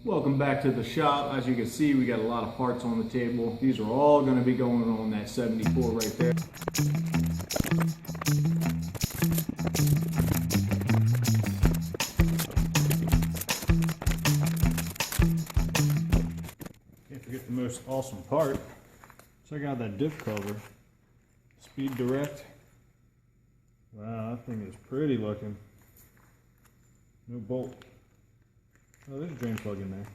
Welcome back to the shop. As you can see, we got a lot of parts on the table. These are all going to be going on that 74 right there. Can't forget the most awesome part. Check out that diff cover. Speed Direct. Wow, that thing is pretty looking. No bolt. Oh, there's a drain plug in there.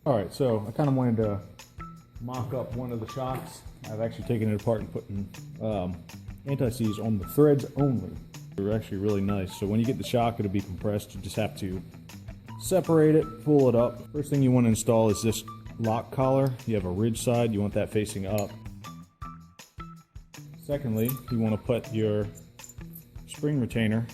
Alright, so I kind of wanted to mock up one of the shocks. I've actually taken it apart and putting anti-seize on the threads only. They're actually really nice. So when you get the shock, it'll be compressed. You just have to separate it, pull it up. First thing you want to install is this lock collar. You have a ridge side, you want that facing up. Secondly, you want to put your spring retainer.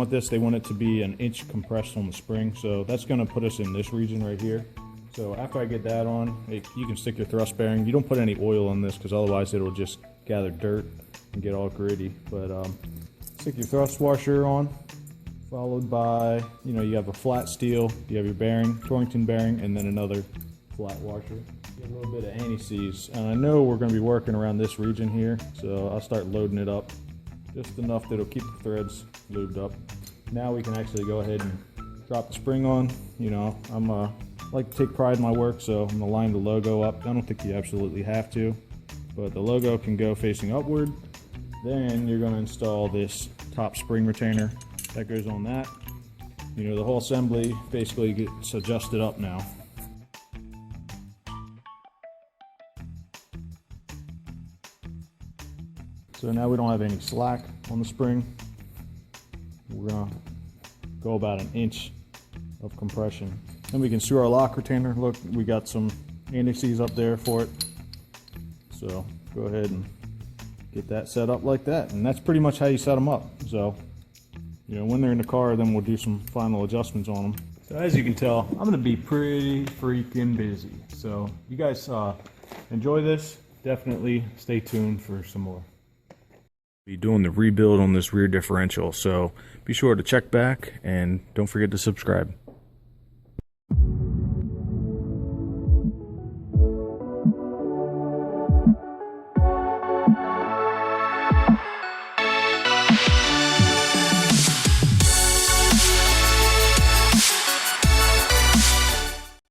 They want it to be an inch compressed on the spring, so that's going to put us in this region right here. So after I get that on, you can stick your thrust bearing. You don't put any oil on this because otherwise it'll just gather dirt and get all gritty. But stick your thrust washer on, followed by, you have a flat steel, you have your bearing, Torrington bearing, and then another flat washer. Get a little bit of anti-seize, and I know we're going to be working around this region here, so I'll start loading it up just enough that it'll keep the threads lubed up. Now we can actually go ahead and drop the spring on. I like to take pride in my work, so I'm going to line the logo up. I don't think you absolutely have to, but the logo can go facing upward. Then you're going to install this top spring retainer that goes on that. The whole assembly basically gets adjusted up now. So now we don't have any slack on the spring. We're gonna go about an inch of compression. Then we can screw our lock retainer. Look, we got some anti-seize up there for it. So go ahead and get that set up like that. And that's pretty much how you set them up. So, when they're in the car, then we'll do some final adjustments on them. So as you can tell, I'm gonna be pretty freaking busy. So you guys enjoy this. Definitely stay tuned for some more. Be doing the rebuild on this rear differential, so be sure to check back and don't forget to subscribe.